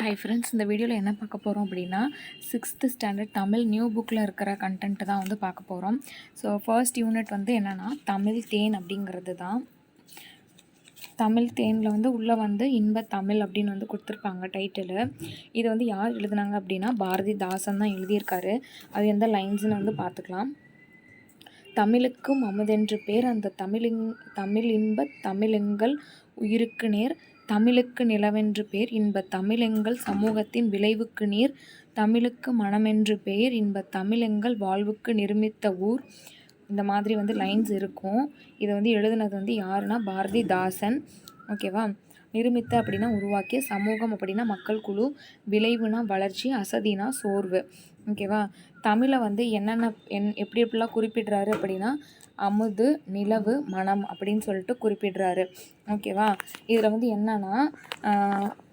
Hi friends, இந்த வீடியோவில் என்ன பார்க்க போகிறோம் அப்படின்னா 6th ஸ்டாண்டர்ட் தமிழ் நியூ புக்கில் இருக்கிற கண்டென்ட்டு தான் வந்து பார்க்க போகிறோம். ஸோ ஃபர்ஸ்ட் யூனிட் வந்து என்னென்னா தமிழ் தேன் அப்படிங்கிறது தான். தமிழ் தேனில் வந்து உள்ளே வந்து இன்ப தமிழ் அப்படின்னு வந்து கொடுத்துருப்பாங்க டைட்டிலு. இது வந்து யார் எழுதுனாங்க அப்படின்னா பாரதிதாசன் தான் எழுதியிருக்காரு. அது எந்த லைன்ஸ்னு வந்து பார்த்துக்கலாம். தமிழுக்கும் அமுதென்று பேர் அந்த தமிழ் இன்ப தமிழெங்கள் உயிருக்கு நேர், தமிழுக்கு நிலவென்று பேர் இன்ப தமிழெங்கள் சமூகத்தின் விளைவுக்கு நீர், தமிழுக்கு மனமென்று பெயர் இன்ப தமிழெங்கள் வாழ்வுக்கு நிருமித்த ஊர். இந்த மாதிரி வந்து லைன்ஸ் இருக்கும். இதை வந்து எழுதுனது வந்து யாருன்னா பாரதிதாசன். ஓகேவா. நிருமித்த அப்படின்னா உருவாக்கிய, சமூகம் அப்படின்னா மக்கள் குழு, விளைவுனா வளர்ச்சி, அசதினா சோர்வு. ஓகேவா. தமிழை வந்து எப்படி எப்படிலாம் குறிப்பிடுறாரு அப்படின்னா அமுது, நிலவு, மனம் அப்படின்னு சொல்லிட்டு குறிப்பிடுறாரு. ஓகேவா. இதில் வந்து என்னன்னா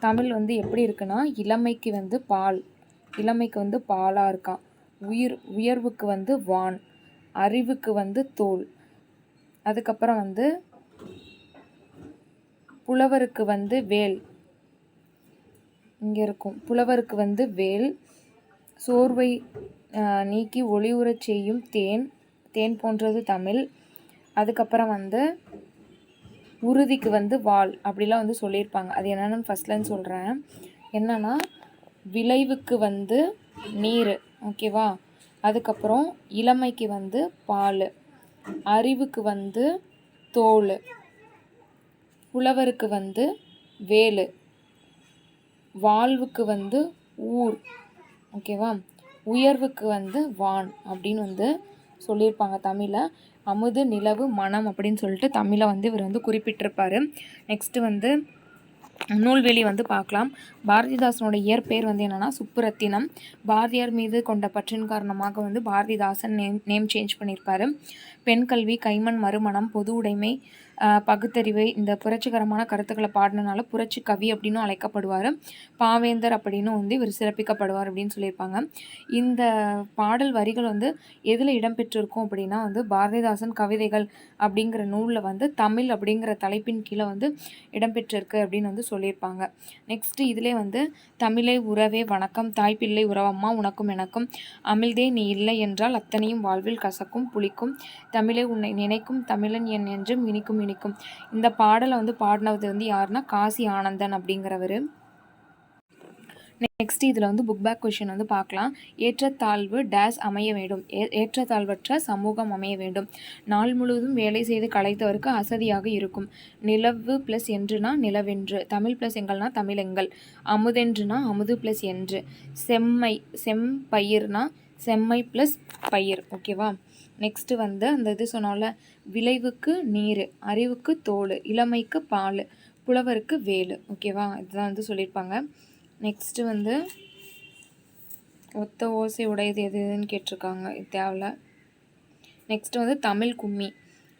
தமிழ் வந்து எப்படி இருக்குன்னா இளமைக்கு வந்து பால், இளமைக்கு வந்து பாலாக இருக்கான். உயர்வுக்கு வந்து வான், அறிவுக்கு வந்து தோல், அதுக்கப்புறம் வந்து புலவருக்கு வந்து வேல், இங்கே இருக்கும் புலவருக்கு வந்து வேல், சோர்வை நீக்கி ஒளியுறச் செய்யும் தேன், தேன் போன்றது தமிழ். அதுக்கப்புறம் வந்து உறுதிக்கு வந்து வாள் அப்படிலாம் வந்து சொல்லியிருப்பாங்க. அது என்னென்னு ஃபஸ்ட்லன்னு சொல்கிறேன். என்னன்னா விளைவுக்கு வந்து நீர். ஓகேவா. அதுக்கப்புறம் இளமைக்கு வந்து பால், அறிவுக்கு வந்து தோல், புலவருக்கு வந்து வேலு, வாழ்வுக்கு வந்து ஊர். ஓகேவா. உயர்வுக்கு வந்து வான் அப்படின்னு வந்து சொல்லியிருப்பாங்க தமிழை. அமுது, நிலவு, மனம் அப்படின்னு சொல்லிட்டு தமிழை வந்து இவர் வந்து குறிப்பிட்டிருப்பார். நெக்ஸ்ட்டு வந்து நூல்வெளி வந்து பார்க்கலாம். பாரதிதாசனோட இயற்பெயர் வந்து என்னென்னா சுப்புரத்தினம். பாரதியார் மீது கொண்ட பற்றின் காரணமாக வந்து பாரதிதாசன் நேம் சேஞ்ச் பண்ணியிருப்பார். பெண் கல்வி, கைமண் மறுமணம், பொது உடைமை, பகுத்தறிவை, இந்த புரட்சிகரமான கருத்துக்களை பாடினால புரட்சி கவி அப்படின்னு அழைக்கப்படுவார். பாவேந்தர் அப்படின்னு வந்து இவர் சிறப்பிக்கப்படுவார் அப்படின்னு சொல்லியிருப்பாங்க. இந்த பாடல் வரிகள் வந்து எதில் இடம்பெற்றிருக்கும் அப்படின்னா வந்து பாரதிதாசன் கவிதைகள் அப்படிங்கிற நூலில் வந்து தமிழ் அப்படிங்கிற தலைப்பின் கீழே வந்து இடம்பெற்றிருக்கு அப்படின்னு வந்து சொல்லியிருப்பாங்க. நெக்ஸ்ட்டு இதிலே வந்து தமிழே உறவே வணக்கம், தாய்ப்பிள்ளை உறவம்மா உனக்கும் எனக்கும், அமிழ்தே நீ இல்லை என்றால் அத்தனையும் வாழ்வில் கசக்கும் புளிக்கும், தமிழே உன்னை நினைக்கும் தமிழன் என் என்றும் இனிக்கும் இனிக்கும். இந்த பாடலை வந்து பாடினது வந்து யாருன்னா காசி ஆனந்தன் அப்படிங்கிறவர். நெக்ஸ்ட் இதில் வந்து புக் பேக் கொஷின் வந்து பார்க்கலாம். ஏற்றத்தாழ்வு டேஸ் அமைய வேண்டும், ஏற்றத்தாழ்வற்ற சமூகம் அமைய வேண்டும், நாள் முழுவதும் வேலை செய்து களைத்தவருக்கு அசதியாக இருக்கும், நிலவு ப்ளஸ் என்றுனா நிலவென்று, தமிழ் ப்ளஸ் எங்கள்னா தமிழெங்கள், அமுதென்றுனா அமுது ப்ளஸ் என்று, செம்பயிர்னா செம்மை ப்ளஸ் பயிர். ஓகேவா. நெக்ஸ்ட்டு வந்து அந்த இது சொன்னோம்ல, விளைவுக்கு நீர், அறிவுக்கு தோல், இளமைக்கு பால், புலவருக்கு வேலு. ஓகேவா. இதுதான் வந்து சொல்லியிருப்பாங்க. நெக்ஸ்ட்டு வந்து ஒத்த ஓசை உடையது எதுன்னு கேட்டிருக்காங்க. இது தேவையில்ல. நெக்ஸ்ட்டு வந்து தமிழ் கும்மி.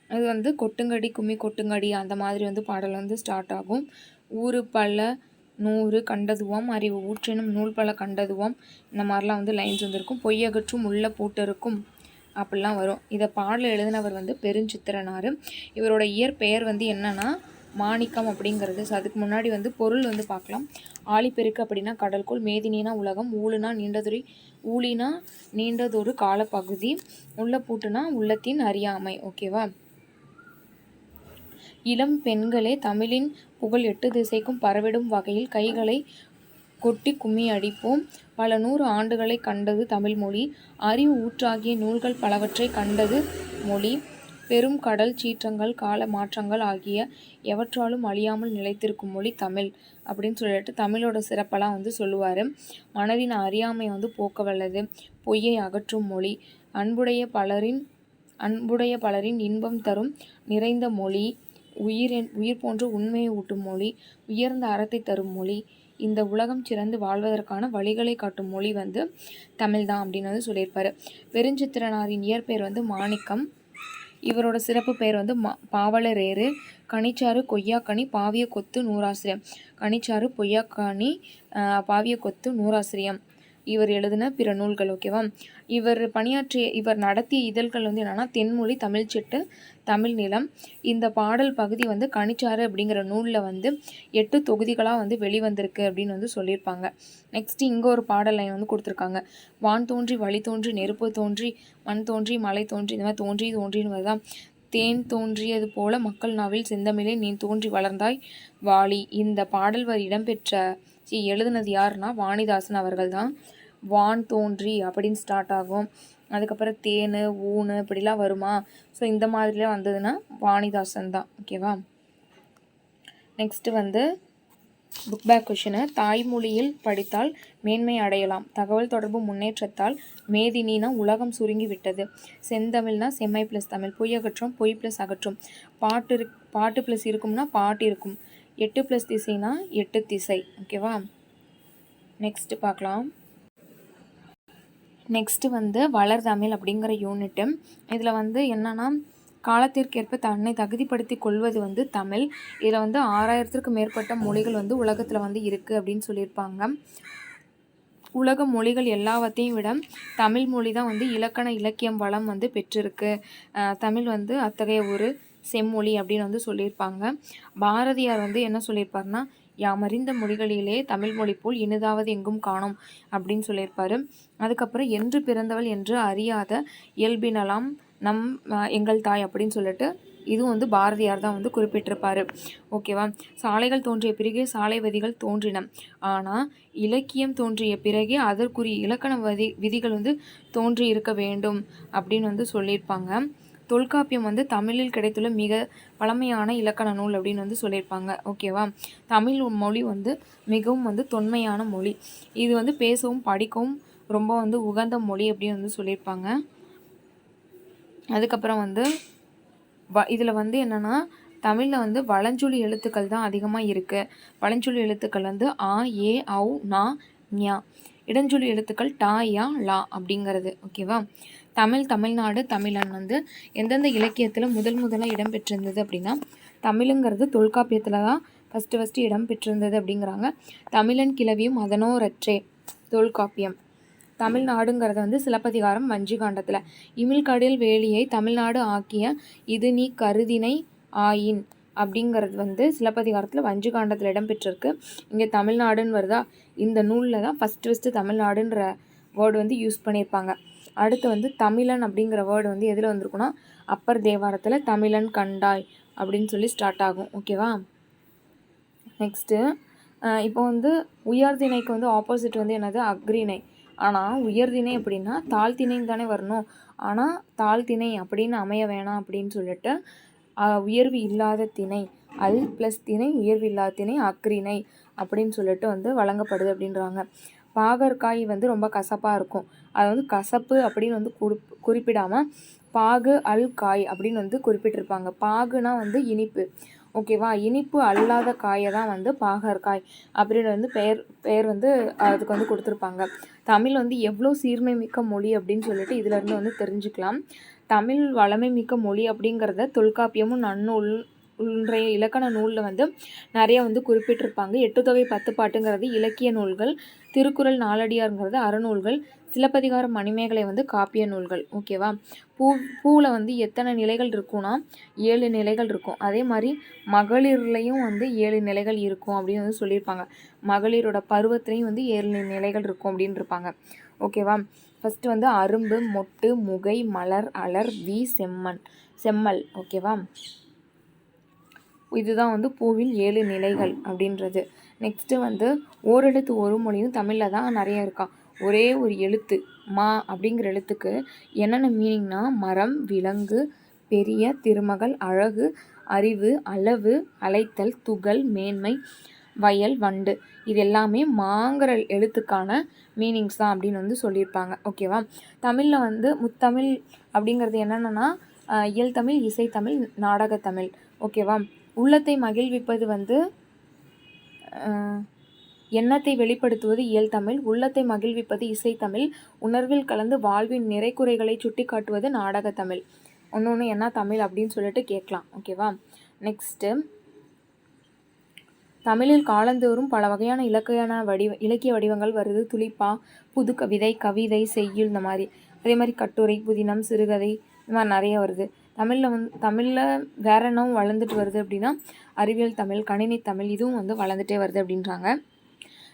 அது வந்து கொட்டுங்கடி கும்மி கொட்டுங்கடி அந்த மாதிரி வந்து பாடல் வந்து ஸ்டார்ட் ஆகும். ஊறு பல நூறு கண்டதுவாம், அறிவு ஊற்றினும் நூல் பல கண்டதுவாம், இந்த மாதிரிலாம் வந்து லைன்ஸ் வந்துருக்கும். பொய்யகற்றும் உள்ள பூட்டருக்கும் அப்படிலாம் வரும். இதை பாடல் எழுதினவர் வந்து பெருஞ்சித்திரனார். இவரோட இயற்பெயர் வந்து என்னன்னா மாணிக்கம் அப்படிங்கிறது. ஸோ அதுக்கு முன்னாடி வந்து பொருள் வந்து பார்க்கலாம். ஆழிப்பெருக்கு அப்படின்னா கடல்கோள், மேதினினா உலகம், ஊழினா நீண்டதொரு காலப்பகுதி, உள்ள பூட்டுனா உள்ளத்தின் அறியாமை. ஓகேவா. இளம் பெண்களே தமிழின் புகழ் 8 திசைக்கும் பரவிடும் வகையில் கைகளை கொட்டி கும்மி அடிப்போம், பல 100 ஆண்டுகளை கண்டது தமிழ் மொழி, அறிவு ஊற்றாகிய நூல்கள் பலவற்றை கண்டது மொழி, பெரும் கடல் சீற்றங்கள் கால மாற்றங்கள் ஆகிய எவற்றாலும் அழியாமல் நிலைத்திருக்கும் மொழி தமிழ் அப்படின்னு சொல்லிட்டு தமிழோட சிறப்பெல்லாம் வந்து சொல்லுவார். மனதின் அறியாமை வந்து போக்க வல்லது, பொய்யை அகற்றும் மொழி, அன்புடைய பலரின் இன்பம் தரும் நிறைந்த மொழி, உயிர் போன்று உண்மையை ஊட்டும் மொழி, உயர்ந்த அறத்தை தரும் மொழி, இந்த உலகம் சிறந்து வாழ்வதற்கான வழிகளை காட்டும் மொழி வந்து தமிழ் தான் அப்படின்னு வந்து சொல்லியிருப்பார். பெருஞ்சித்திரனாரின் இயற்பெயர் வந்து மாணிக்கம். இவரோட சிறப்பு பெயர் வந்து பாவலரேறு, கனிச்சாறு கொய்யாக்கனி பாவிய கொத்து நூறாசிரியம், கனிச்சாறு பொய்யாக்கனி பாவிய கொத்து நூறாசிரியம், இவர் எழுதின பிற நூல்கள். ஓகேவா. இவர் நடத்திய இதழ்கள் வந்து என்னென்னா தென்மொழி, தமிழ்ச்செட்டு, தமிழ் நிலம். இந்த பாடல் பகுதி வந்து கனிச்சாறு அப்படிங்கிற நூலில் வந்து 8 தொகுதிகளாக வந்து வெளிவந்திருக்கு அப்படின்னு வந்து சொல்லியிருப்பாங்க. நெக்ஸ்ட் இங்கே ஒரு பாடல் லைன் வந்து கொடுத்துருக்காங்க. வான் தோன்றி வழி தோன்றி நெருப்பு தோன்றி மண் தோன்றி மலை தோன்றி இந்த மாதிரி தோன்றின்னு வருதான். தேன் தோன்றியது போல மக்கள் நாவில் செந்தமிழே நீ தோன்றி வளர்ந்தாய் வாலி. இந்த பாடல் வரி இடம்பெற்ற எழுதுனது யாருன்னா வாணிதாசன் அவர்கள் தான். வான் தோன்றி அப்படின்னு ஸ்டார்ட் ஆகும். அதுக்கப்புறம் தேனு ஊனு இப்படிலாம் வருமா. ஸோ இந்த மாதிரிலாம் வந்ததுன்னா வாணிதாசன் தான். ஓகேவா. நெக்ஸ்ட்டு வந்து புக் பேக் கொஷினு. தாய்மொழியில் படித்தால் மேன்மை அடையலாம். தகவல் தொடர்பு முன்னேற்றத்தால் மேதினினா உலகம் சுருங்கி விட்டது. செந்தமிழ்னா செம்மை ப்ளஸ் தமிழ். பொய் அகற்றும் பொய் ப்ளஸ் அகற்றும். பாட்டு ப்ளஸ் இருக்கும்னா பாட்டு இருக்கும். 8 ப்ளஸ் திசைனா 8 திசை. ஓகேவா. நெக்ஸ்ட்டு பார்க்கலாம். நெக்ஸ்ட்டு வந்து வளர்தமிழ் அப்படிங்கிற யூனிட்டு. இதில் வந்து என்னென்னா காலத்திற்கேற்ப தன்னை தகுதிப்படுத்தி கொள்வது வந்து தமிழ். இதில் வந்து 6000த்திற்கும் மேற்பட்ட மொழிகள் வந்து உலகத்தில் வந்து இருக்குது அப்படின்னு சொல்லியிருப்பாங்க. உலக மொழிகள் எல்லாவற்றையும் விட தமிழ் மொழி தான் வந்து இலக்கண இலக்கியம் வளம் வந்து பெற்றிருக்கு. தமிழ் வந்து அத்தகைய ஒரு செம்மொழி அப்படின்னு வந்து சொல்லியிருப்பாங்க. பாரதியார் வந்து என்ன சொல்லியிருப்பாருன்னா யாமறிந்த மொழிகளிலே தமிழ் மொழி போல் இனிதாவது எங்கும் காணோம் அப்படின்னு சொல்லியிருப்பாரு. அதுக்கப்புறம் என்று பிறந்தவள் என்று அறியாத இயல்பினலாம் எங்கள் தாய் அப்படின்னு சொல்லிட்டு இதுவும் வந்து பாரதியார் தான் வந்து குறிப்பிட்டிருப்பார். ஓகேவா. சாலைகள் தோன்றிய பிறகே சாலைவதிகள் தோன்றின. ஆனால் இலக்கியம் தோன்றிய பிறகே அதற்குரிய இலக்கண விதிகள் வந்து தோன்றி இருக்க வேண்டும் அப்படின்னு வந்து சொல்லியிருப்பாங்க. தொல்காப்பியம் வந்து தமிழில் கிடைத்துள்ள மிக பழமையான இலக்கண நூல் அப்படின்னு வந்து சொல்லியிருப்பாங்க. ஓகேவா. தமிழ் மொழி வந்து மிகவும் வந்து தொன்மையான மொழி. இது வந்து பேசவும் படிக்கவும் ரொம்ப வந்து உகந்த மொழி அப்படின்னு வந்து சொல்லியிருப்பாங்க. அதுக்கப்புறம் வந்து இதில் வந்து என்னென்னா தமிழில் வந்து வளஞ்சொலி எழுத்துக்கள் தான் அதிகமாக இருக்குது. வளஞ்சொலி எழுத்துக்கள் வந்து ஆ, ஏ, ஔ, நா, ஞா. இடஞ்சொலி எழுத்துக்கள் டா, யா, லா அப்படிங்கிறது. ஓகேவா. தமிழ்நாடு தமிழன் வந்து எந்தெந்த இலக்கியத்தில் முதலாக இடம்பெற்றிருந்தது அப்படின்னா தமிழுங்கிறது தொல்காப்பியத்தில் தான் ஃபஸ்ட்டு இடம் பெற்றிருந்தது அப்படிங்கிறாங்க. தமிழன் கிளவியும் அதனோரற்றே தொல்காப்பியம். தமிழ்நாடுங்கிறத வந்து சிலப்பதிகாரம் வஞ்சிகாண்டத்தில். இமிழ்கடல் வேலியை தமிழ்நாடு ஆக்கிய இது நீ கருதினை ஆயின் அப்படிங்கிறது வந்து சிலப்பதிகாரத்தில் வஞ்சிகாண்டத்தில் இடம்பெற்றிருக்கு. இங்கே தமிழ்நாடுன்னு வருதா. இந்த நூலில் தான் ஃபஸ்ட்டு தமிழ்நாடுன்ற வேர்டு வந்து யூஸ் பண்ணியிருப்பாங்க. அடுத்து வந்து தமிழன் அப்படிங்கிற வேர்டு வந்து எதில் வந்திருக்குன்னா அப்பர் தேவாரத்தில் தமிழன் கண்டாய் அப்படின்னு சொல்லி ஸ்டார்ட் ஆகும். ஓகேவா. நெக்ஸ்ட்டு இப்போ வந்து உயர்திணைக்கு வந்து ஆப்போசிட் வந்து என்னது அக்ரிணை. ஆனால் உயர்திணை அப்படின்னா தாழ்த்திணைன்னு தானே வரணும். ஆனால் தாழ்த்திணை அப்படின்னு அமைய வேணாம் அப்படின்னு சொல்லிட்டு உயர்வு இல்லாத திணை அல் ப்ளஸ் திணை உயர்வு இல்லாத திணை அக்ரிணை அப்படின்னு சொல்லிட்டு வந்து வழங்கப்படுது அப்படின்றாங்க. பாகற்காய் வந்து ரொம்ப கசப்பாக இருக்கும். அதை வந்து கசப்பு அப்படின்னு வந்து குறிப்பிடாமல் பாகு அல் காய் அப்படின்னு வந்து குறிப்பிட்டிருப்பாங்க. பாகுனா வந்து இனிப்பு. ஓகேவா. இனிப்பு அல்லாத காயை தான் வந்து பாகற்காய் அப்படின்னு வந்து பெயர் வந்து அதுக்கு வந்து கொடுத்துருப்பாங்க. தமிழ் வந்து எவ்வளோ சீர்மை மிக்க மொழி அப்படின்னு சொல்லிட்டு இதிலேருந்து வந்து தெரிஞ்சுக்கலாம். தமிழ் வளமை மிக்க மொழி அப்படிங்கிறத தொல்காப்பியமும் நன்னூல் இன்றைய இலக்கண நூலில் வந்து நிறைய வந்து குறிப்பிட்டிருப்பாங்க. 8 தொகை 10 பாட்டுங்கிறது இலக்கிய நூல்கள். திருக்குறள் நாலடியாருங்கிறது அறநூல்கள். சிலப்பதிகாரம் மணிமேகலை வந்து காப்பிய நூல்கள். ஓகேவா. பூவில் வந்து எத்தனை நிலைகள் இருக்கும்னா 7 நிலைகள் இருக்கும். அதே மாதிரி மகளிர்லையும் வந்து 7 நிலைகள் இருக்கும் அப்படின்னு வந்து சொல்லியிருப்பாங்க. மகளிரோட பருவத்திலையும் வந்து 7 நிலைகள் இருக்கும் அப்படின்னு இருப்பாங்க. ஓகேவா. ஃபஸ்ட்டு வந்து அரும்பு, மொட்டு, முகை, மலர், அலர், வி, செம்மல். ஓகேவா. இதுதான் வந்து பூவின் 7 நிலைகள் அப்படின்றது. நெக்ஸ்ட்டு வந்து ஓரெழுத்து ஒரு மொழியும் தமிழில் தான் நிறைய இருக்கான். ஒரே ஒரு எழுத்து மா அப்படிங்கிற எழுத்துக்கு என்னென்ன மீனிங்னா மரம், விலங்கு, பெரிய, திருமகள், அழகு, அறிவு, அளவு, அழைத்தல், துகள், மேன்மை, வயல், வண்டு. இது எல்லாமே மாங்கிற எழுத்துக்கான மீனிங்ஸ் தான் அப்படின்னு வந்து சொல்லியிருப்பாங்க. ஓகேவா. தமிழில் வந்து முத்தமிழ் அப்படிங்கிறது என்னென்னா இயல்தமிழ், இசைத்தமிழ், நாடகத்தமிழ். ஓகேவா. உள்ளத்தை மகிழ்விப்பது வந்து எண்ணத்தை வெளிப்படுத்துவது இயல்தமிழ். உள்ளத்தை மகிழ்விப்பது இசைத்தமிழ். உணர்வில் கலந்து வாழ்வின் நிறைக்குறைகளை சுட்டி காட்டுவது நாடகத்தமிழ். ஒன்று என்ன தமிழ் அப்படின்னு சொல்லிட்டு கேட்கலாம். ஓகேவா. நெக்ஸ்ட்டு தமிழில் காலந்தோறும் பல வகையான இலக்கிய வடிவங்கள் வருது. துளிப்பா, புது கவிதை, கவிதை, செய்யுள் இந்த மாதிரி. அதே மாதிரி கட்டுரை, புதினம், சிறுகதை இந்த மாதிரி நிறைய வருது. தமிழில் வேற என்னவும் வளர்ந்துட்டு வருது அப்படின்னா அறிவியல் தமிழ், கணினி தமிழ் இதுவும் வந்து வளர்ந்துட்டே வருது அப்படின்றாங்க.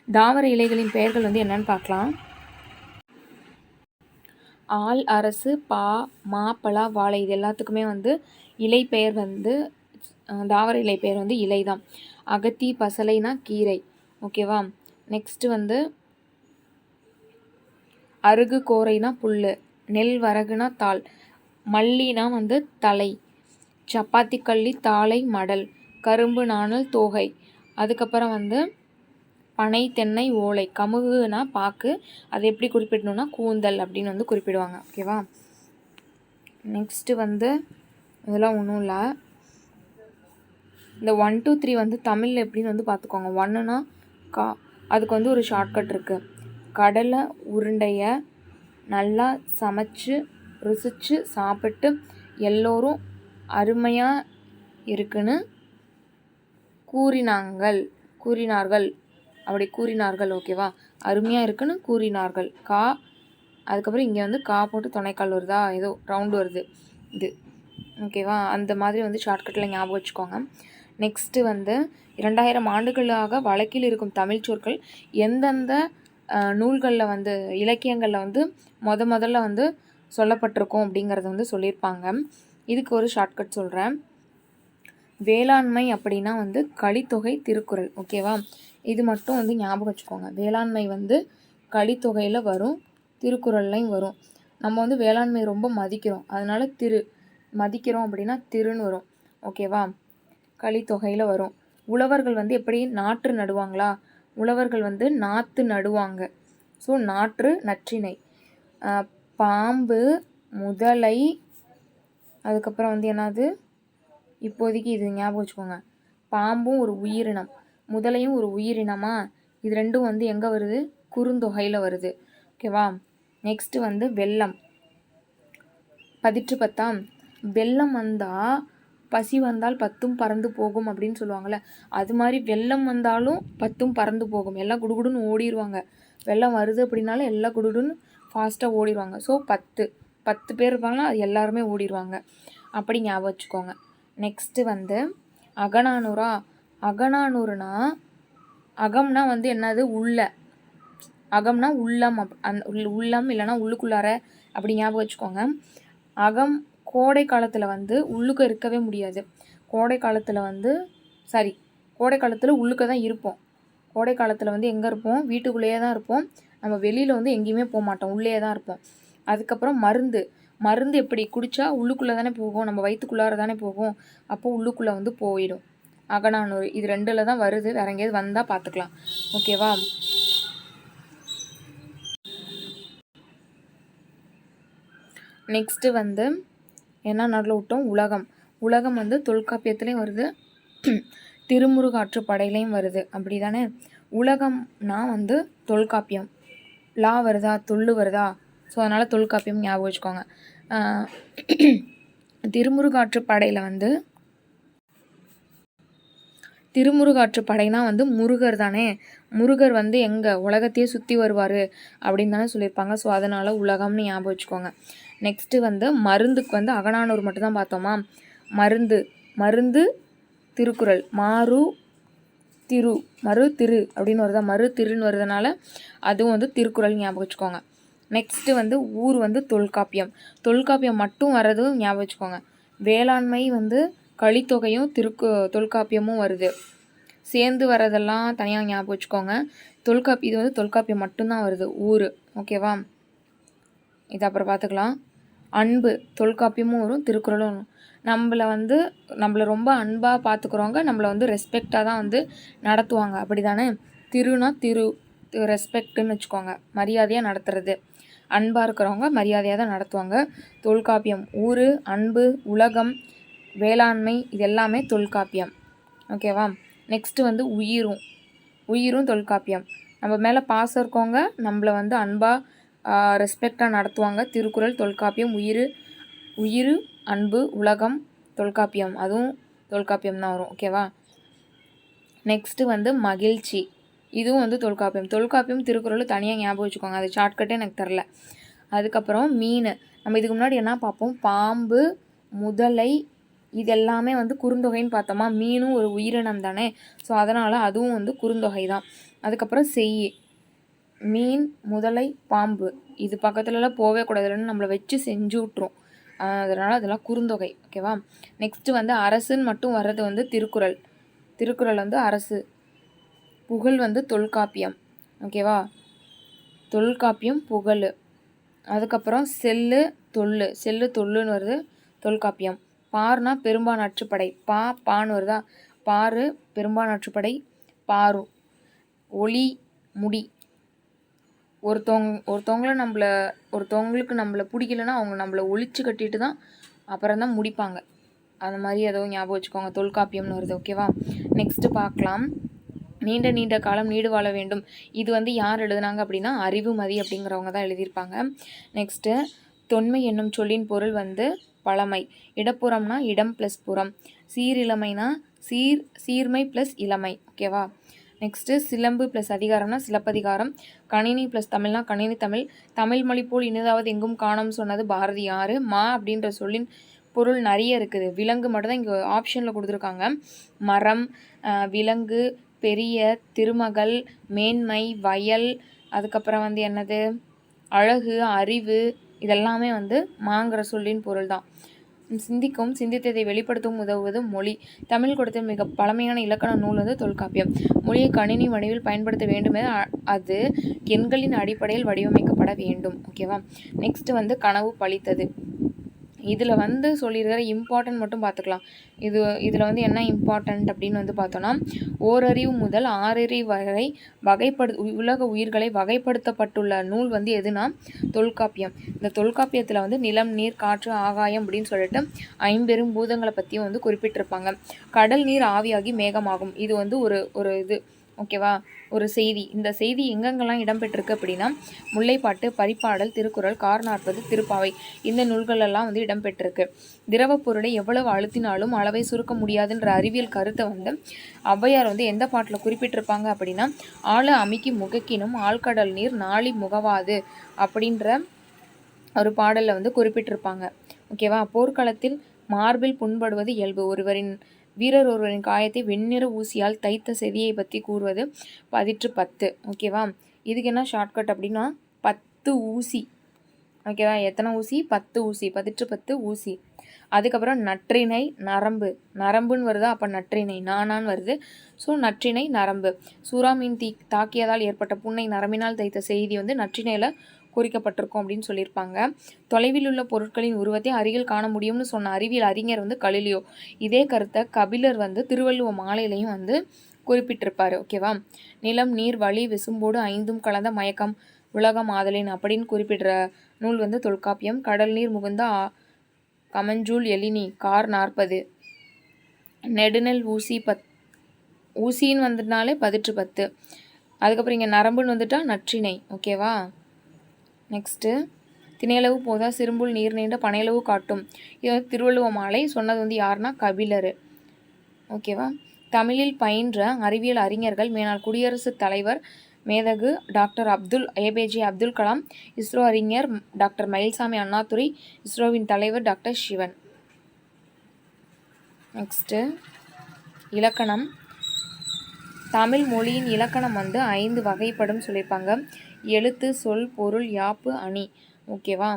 தாவர இலைகளின் பெயர்கள் வந்து என்னன்னு பார்க்கலாம். ஆல், அரசு, பா, மா, பலா, வாழை இது எல்லாத்துக்குமே வந்து இலை பெயர் வந்து தாவர இலை பெயர் வந்து இலை தான். அகத்தி, பசலைனா கீரை. ஓகேவா. நெக்ஸ்ட்டு வந்து அருகு, கோரைனா புல், நெல், வரகுனா தாள், மல்லினா வந்து தலை, சப்பாத்தி கள்ளி, தாளை, மடல், கரும்பு, நாணல், தோகை. அதுக்கப்புறம் வந்து பனை, தென்னை, ஓலை, கமுகுனா பாக்கு. அது எப்படி குறிப்பிடணும்னா கூந்தல் அப்படின்னு வந்து குறிப்பிடுவாங்க. ஓகேவா. நெக்ஸ்ட்டு வந்து இதெல்லாம் ஒன்றும் இல்லை. இந்த 1 2 3 வந்து தமிழில் எப்படின்னு வந்து பார்த்துக்கோங்க. 1னா கா, அதுக்கு வந்து ஒரு ஷார்ட்கட் இருக்குது. கடலை உருண்டைய நல்லா சமைச்சு ருசித்து சாப்பிட்டு எல்லோரும் அருமையாக இருக்குன்னு கூறினார்கள். அப்படி கூறினார்கள். ஓகேவா. அருமையாக இருக்குன்னு கூறினார்கள். கா, அதுக்கப்புறம் இங்கே வந்து கா போட்டு துணைக்கால் வருதா, ஏதோ ரவுண்டு வருது இது. ஓகேவா. அந்த மாதிரி வந்து ஷார்ட்கட்டில் ஞாபகம் வச்சுக்கோங்க. நெக்ஸ்ட்டு வந்து 2000 ஆண்டுகளாக வழக்கில் இருக்கும் தமிழ் சொற்கள் எந்தெந்த நூல்களில் வந்து இலக்கியங்களில் வந்து முதல்ல வந்து சொல்லப்பட்டிருக்கும் அப்படிங்கிறத வந்து சொல்லியிருப்பாங்க. இதுக்கு ஒரு ஷார்ட்கட் சொல்கிறேன். வேளாண்மை அப்படின்னா வந்து கலித்தொகை, திருக்குறள். ஓகேவா. இது மட்டும் வந்து ஞாபகம் வச்சுக்கோங்க. வேளாண்மை வந்து கலித்தொகையில் வரும், திருக்குறள்லையும் வரும். நம்ம வந்து வேளாண்மை ரொம்ப மதிக்கிறோம், அதனால மதிக்கிறோம் அப்படின்னா திருன்னு வரும். ஓகேவா. கலித்தொகையில் வரும். உழவர்கள் வந்து எப்படி நாற்று நடுவாங்களா, உழவர்கள் வந்து நாற்று நடுவாங்க. ஸோ நாற்று, நற்றிணை. பாம்பு, முதலை, அதுக்கப்புறம் வந்து என்னது, இப்போதைக்கு இது ஞாபகம் வச்சுக்கோங்க. பாம்பும் ஒரு உயிரினம், முதலையும் ஒரு உயிரினமா, இது ரெண்டும் வந்து எங்கே வருது, குறுந்தொகையில் வருது. ஓகேவா. நெக்ஸ்ட்டு வந்து வெள்ளம். 18 வெள்ளம் வந்தால் பசி வந்தால் 10 பறந்து போகும் அப்படின்னு சொல்லுவாங்கள்ல, அது மாதிரி வெள்ளம் வந்தாலும் 10 பறந்து போகும். எல்லாம் குடுகுடுன்னு ஓடிடுவாங்க. வெள்ளம் வருது அப்படின்னாலும் எல்லாம் குடுகுடுன்னு ஃபாஸ்ட்டாக ஓடிடுவாங்க. ஸோ 10 பேர் இருப்பாங்கன்னா அது எல்லாருமே ஓடிடுவாங்க. அப்படி ஞாபகம் வச்சுக்கோங்க. நெக்ஸ்ட்டு வந்து அகநானூறா. அகநானூறுனா அகம்னா வந்து என்னது, உள்ள. அகம்னா உள்ளம், உள்ளம் இல்லைனா உள்ளுக்குள்ளார அப்படி ஞாபகம் வச்சுக்கோங்க. அகம் கோடை காலத்தில் வந்து உள்ளுக்க இருக்கவே முடியாது. கோடை காலத்தில் வந்து கோடை காலத்தில் உள்ளுக்க தான் இருப்போம். கோடை காலத்தில் வந்து எங்கே இருப்போம், வீட்டுக்குள்ளேயே தான் இருப்போம். நம்ம வெளியில் வந்து எங்கேயுமே போக மாட்டோம், உள்ளே தான் இருப்போம். அதுக்கப்புறம் மருந்து எப்படி குடித்தா உள்ளுக்குள்ளே தானே போகும், நம்ம வயிற்றுக்குள்ளார தானே போகும். அப்போ உள்ளுக்குள்ளே வந்து போயிடும். அகநானூறு இது 2ல் தான் வருது. வேற எங்கேயாவது வந்தால் பார்த்துக்கலாம். ஓகேவா. நெக்ஸ்ட்டு வந்து என்ன நடுவில் விட்டோம், உலகம் வந்து தொல்காப்பியத்துலேயும் வருது, திருமுருகாற்றுப்படையிலையும் வருது. அப்படி தானே. உலகம்னா வந்து தொல்காப்பியம். லா வருதா, தொல்லு வருதா, ஸோ அதனால் தொல்காப்பியம் ஞாபகம் வச்சுக்கோங்க. திருமுருகாற்றுப்படையில் வந்து திருமுருகாற்றுப்படைனா வந்து முருகர் தானே. முருகர் வந்து எங்கே உலகத்தையே சுற்றி வருவார் அப்படின்னு தானே சொல்லியிருப்பாங்க. ஸோ அதனால் உலகம்னு ஞாபகம் வச்சுக்கோங்க. நெக்ஸ்ட்டு வந்து மருந்துக்கு வந்து அகநானூறு மட்டும்தான் பார்த்தோமா. மருந்து திருக்குறள். திரு அப்படின்னு வருதா, திருன்னு வருதுனால அதுவும் வந்து திருக்குறள் ஞாபகம் வச்சுக்கோங்க. நெக்ஸ்ட்டு வந்து ஊர் வந்து தொல்காப்பியம் மட்டும் வர்றதும் ஞாபகம் வச்சுக்கோங்க. வேளாண்மை வந்து கலித்தொகையும் தொல்காப்பியமும் வருது. சேர்ந்து வர்றதெல்லாம் தனியாக ஞாபகம் வச்சுக்கோங்க. இது வந்து தொல்காப்பியம் மட்டும்தான் வருது, ஊர். ஓகேவா. இது அப்புறம் பார்த்துக்கலாம். அன்பு தொல்காப்பியமும் வரும், திருக்குறளும் வரும். நம்மளை ரொம்ப அன்பாக பார்த்துக்குறவங்க நம்மளை வந்து ரெஸ்பெக்டாக தான் வந்து நடத்துவாங்க. அப்படி தானே. திருனா ரெஸ்பெக்ட்டுன்னு வச்சுக்கோங்க, மரியாதையாக நடத்துறது. அன்பாக இருக்கிறவங்க மரியாதையாக தான் நடத்துவாங்க. தொல்காப்பியம் ஊர், அன்பு, உலகம், வேளாண்மை இது எல்லாமே தொல்காப்பியம். ஓகேவா. நெக்ஸ்ட்டு வந்து உயிரும் தொல்காப்பியம். நம்ம மேலே பாசம் இருக்கவங்க நம்மளை வந்து அன்பாக ரெஸ்பெக்டாக நடத்துவாங்க. திருக்குறள், தொல்காப்பியம், உயிர், அன்பு, உலகம், தொல்காப்பியம். அதுவும் தொல்காப்பியம் தான் வரும். ஓகேவா. நெக்ஸ்ட்டு வந்து மகிழ்ச்சி, இதுவும் வந்து தொல்காப்பியம். தொல்காப்பியம் திருக்குறள் தனியாக ஞாபகம் வச்சுக்கோங்க, அது ஷார்ட்கட்டே எனக்கு தெரில. அதுக்கப்புறம் மீன், நம்ம இதுக்கு முன்னாடி என்ன பார்ப்போம், பாம்பு, முதலை, இது எல்லாமே வந்து குறுந்தொகைன்னு பார்த்தோமா. மீனும் ஒரு உயிரினம் தானே, ஸோ அதனால் அதுவும் வந்து குறுந்தொகை தான். அதுக்கப்புறம் செய், மீன், முதலை, பாம்பு, இது பக்கத்துலலாம் போவே கூடாதுன்னு நம்மளை வச்சு செஞ்சு விட்ரும், அதனால் அதெல்லாம் குறுந்தொகை. ஓகேவா. நெக்ஸ்ட்டு வந்து அரசுன்னு மட்டும் வர்றது வந்து திருக்குறள். திருக்குறள் வந்து அரசு. புகழ் வந்து தொல்காப்பியம். ஓகேவா. தொல்காப்பியம் புகழ். அதுக்கப்புறம் செல்லு தொல்லு, செல்லு தொல்லுன்னு வருது தொல்காப்பியம். பார்னா பெரும்பானாற்றுப்படை, பான்னு வருதா, பாரு பெரும்பானாற்றுப்படை பாரு. ஒளி முடி, ஒருத்தவங்களுக்கு நம்மளை பிடிக்கலன்னா அவங்க நம்மளை ஒழிச்சு கட்டிட்டு தான் அப்புறம் தான் முடிப்பாங்க. அந்த மாதிரி ஏதோ ஞாபகம் வச்சுக்கோங்க, தொல்காப்பியம்னு வருது. ஓகேவா. நெக்ஸ்ட்டு பார்க்கலாம், நீண்ட நீண்ட காலம் நீடு வாழ வேண்டும். இது வந்து யார் எழுதுனாங்க அப்படின்னா அறிவுமதி அப்படிங்கிறவங்க தான் எழுதியிருப்பாங்க. நெக்ஸ்ட்டு தொன்மை என்னும் சொல்லின் பொருள் வந்து பழமை. இடப்புறம்னா இடம் ப்ளஸ் புறம். சீரிழமைனா சீர்மை ப்ளஸ் இளமை. ஓகேவா. நெக்ஸ்ட்டு சிலம்பு ப்ளஸ் அதிகாரம்னா சிலப்பதிகாரம். கணினி ப்ளஸ் தமிழ்னா கணினி தமிழ். தமிழ் மொழி போல் இனிதாவது எங்கும் காணோம் சொன்னது பாரதியார். மா அப்படின்ற சொல்லின் பொருள் நிறைய இருக்குது, விலங்கு மட்டும்தான் இங்கே ஆப்ஷனில் கொடுத்துருக்காங்க. மரம், விலங்கு, பெரிய, திருமகள், மேன்மை, வயல், அதுக்கப்புறம் வந்து என்னது அழகு, அறிவு, இதெல்லாமே வந்து மாங்கிற சொல்லின் பொருள் தான். சிந்திக்கவும் சிந்தித்ததை வெளிப்படுத்தவும் உதவுவது மொழி. தமிழ் கொடுத்த மிக பழமையான இலக்கண நூல் வந்து தொல்காப்பியம். மொழியை கணினி வடிவில் பயன்படுத்த வேண்டும், அது எண்களின் அடிப்படையில் வடிவமைக்கப்பட வேண்டும். ஓகேவா. நெக்ஸ்ட் வந்து கனவு பழித்தது. இதில் வந்து சொல்லியிருக்கிற இம்பார்ட்டன்ட் மட்டும் பார்த்துக்கலாம். இதில் வந்து என்ன இம்பார்ட்டன்ட் அப்படின்னு வந்து பார்த்தோன்னா, ஓரறிவு முதல் ஆறறிவு வரை உலக உயிர்களை வகைப்படுத்தப்பட்டுள்ள நூல் வந்து எதுனா தொல்காப்பியம். இந்த தொல்காப்பியத்தில் வந்து நிலம், நீர், காற்று, ஆகாயம் அப்படின்னு சொல்லிட்டு 5 பூதங்களை பற்றியும் வந்து குறிப்பிட்டிருப்பாங்க. கடல் நீர் ஆவியாகி மேகமாகும், இது வந்து ஒரு இது. ஓகேவா. ஒரு செய்தி. இந்த செய்தி எங்கெங்கெல்லாம் இடம்பெற்றிருக்கு அப்படின்னா முல்லைப்பாட்டு, பரிப்பாடல், திருக்குறள், கார்40, திருப்பாவை, இந்த நூல்களெல்லாம் வந்து இடம்பெற்றிருக்கு. திரவ பொருளை எவ்வளவு அழுத்தினாலும் அளவை சுருக்க முடியாதுன்ற அறிவியல் கருத்தை வந்து ஔவையார் வந்து எந்த பாட்டில் குறிப்பிட்டிருப்பாங்க அப்படின்னா, ஆழ அமுக்கி முகக்கினும் ஆழ்கடல் நீர் நாளி முகவாது அப்படின்ற ஒரு பாடலில் வந்து குறிப்பிட்டிருப்பாங்க. ஓகேவா. போர்க்களத்தில் மார்பில் புண்படுவது இயல்பு. வீரர் ஒருவரின் காயத்தை வெண்ணிற ஊசியால் தைத்த செதியை பற்றி கூறுவது 10. ஓகேவா. இதுக்கு என்ன ஷார்ட்கட் அப்படின்னா 10 ஊசி. ஓகேவா. எத்தனை ஊசி? 10 ஊசி. 10 ஊசி. அதுக்கப்புறம் நற்றிணை நரம்பு, நரம்புன்னு வருதா, அப்போ நற்றிணை நானான்னு வருது. ஸோ நற்றிணை நரம்பு. சூறாமீன் தாக்கியதால் ஏற்பட்ட புண்ணை நரம்பினால் தைத்த செய்தி வந்து நற்றிணையில் குறிக்கப்பட்டிருக்கும் அப்படின்னு சொல்லியிருப்பாங்க. தொலைவில் உள்ள பொருட்களின் உருவத்தை அருகில் காண முடியும்னு சொன்ன அறிவியல் அறிஞர் வந்து கலிலியோ. இதே கருத்தை கபிலர் வந்து திருவள்ளுவ மாலையிலையும் வந்து குறிப்பிட்டிருப்பார். ஓகேவா. நிலம், நீர், வழி, விசும்போடு 5 கலந்த மயக்கம் உலகம் ஆதலின் அப்படின்னு குறிப்பிடுற நூல் வந்து தொல்காப்பியம். கடல் நீர் முகுந்த கமஞ்சூல் எழினி, கார்40. நெடுநெல் ஊசி ஊசின்னு வந்துட்டாலே 10. அதுக்கப்புறம் இங்கே நரம்புன்னு வந்துட்டா நற்றிணை. ஓகேவா. நெக்ஸ்ட்டு திணையளவு போதா சிறும்புல் நீர் நீண்ட பனையளவு காட்டும், இது வந்து திருவள்ளுவ மாலை. சொன்னது வந்து யாருன்னா கபிலர். ஓகேவா. தமிழில் பயின்ற அறிவியல் அறிஞர்கள் மேனாள் குடியரசுத் தலைவர் மேதகு டாக்டர் ஏபிஜே அப்துல் கலாம், இஸ்ரோ அறிஞர் டாக்டர் மயில்சாமி அண்ணாதுரை, இஸ்ரோவின் தலைவர் டாக்டர் சிவன். நெக்ஸ்ட்டு இலக்கணம். தமிழ் மொழியின் இலக்கணம் வந்து 5 வகைப்படும் சொல்லியிருப்பாங்க. எழுத்து, சொல், பொருள், யாப்பு, அணி. ஓகேவா.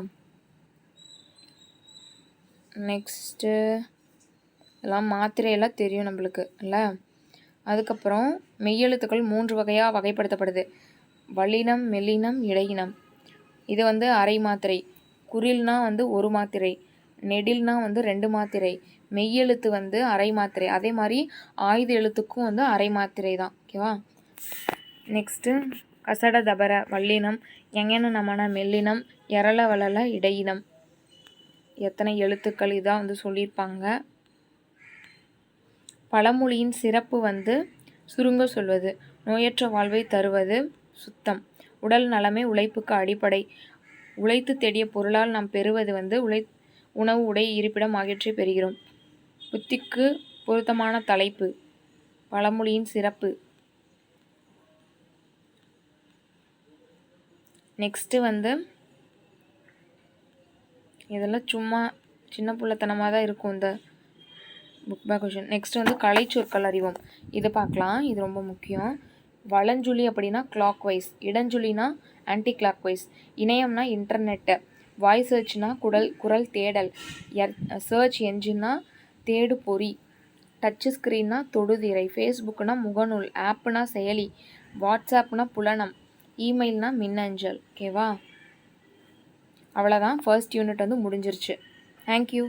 நெக்ஸ்ட்டு எல்லாம் மாத்திரையெல்லாம் தெரியும் நம்மளுக்கு இல்லை. அதுக்கப்புறம் மெய்யெழுத்துக்கள் 3 வகையாக வகைப்படுத்தப்படுது. வல்லினம், மெல்லினம், இடையினம். இது வந்து அரை மாத்திரை. குறில்னா வந்து 1 மாத்திரை. நெடில்னா வந்து 2 மாத்திரை. மெய்யெழுத்து வந்து அரை மாத்திரை. அதே மாதிரி ஆயுத எழுத்துக்கும் வந்து அரை மாத்திரை தான். ஓகேவா. நெக்ஸ்ட்டு கசட தபர வல்லினம், எங்கன நமன மெல்லினம், எரள வளல இடையினம். எத்தனை எழுத்துக்கள் இதான் வந்து சொல்லியிருப்பாங்க. பழமொழியின் சிறப்பு வந்து சுருங்க சொல்வது, நோயற்ற வாழ்வை தருவது, சுத்தம், உடல் நலமே உழைப்புக்கு அடிப்படை, உழைத்து தேடிய பொருளால் நாம் பெறுவது வந்து உணவு, உடை, இருப்பிடம் ஆகியவற்றை பெறுகிறோம், புத்திக்கு பொருத்தமான தலைப்பு, பழமொழியின் சிறப்பு. நெக்ஸ்ட்டு வந்து இதெல்லாம் சும்மா சின்ன பிள்ளைத்தனமாக தான் இருக்கும் இந்த புக் பேக் கொஷின். நெக்ஸ்ட் வந்து கலை சொற்கள் அறிவோம். இது பார்க்கலாம், இது ரொம்ப முக்கியம். வலஞ்சுழி அப்படின்னா கிளாக் வைஸ், இடஞ்சுழினா ஆன்டி கிளாக் வைஸ், இணையம்னா இன்டர்நெட்டு, வாய்ஸ் சர்ச்னா குரல் தேடல், சர்ச் என்ஜின்னா தேடு பொறி, டச்சு ஸ்க்ரீன்னா தொடுதிரை, ஃபேஸ்புக்னா முகநூல், ஆப்னா செயலி, வாட்ஸ்அப்னா புலனம், இமெயில்னா மின்னஞ்சல். ஓகேவா? அவ்வளோதான், ஃபர்ஸ்ட் யூனிட் வந்து முடிஞ்சிருச்சு. தேங்க்யூ.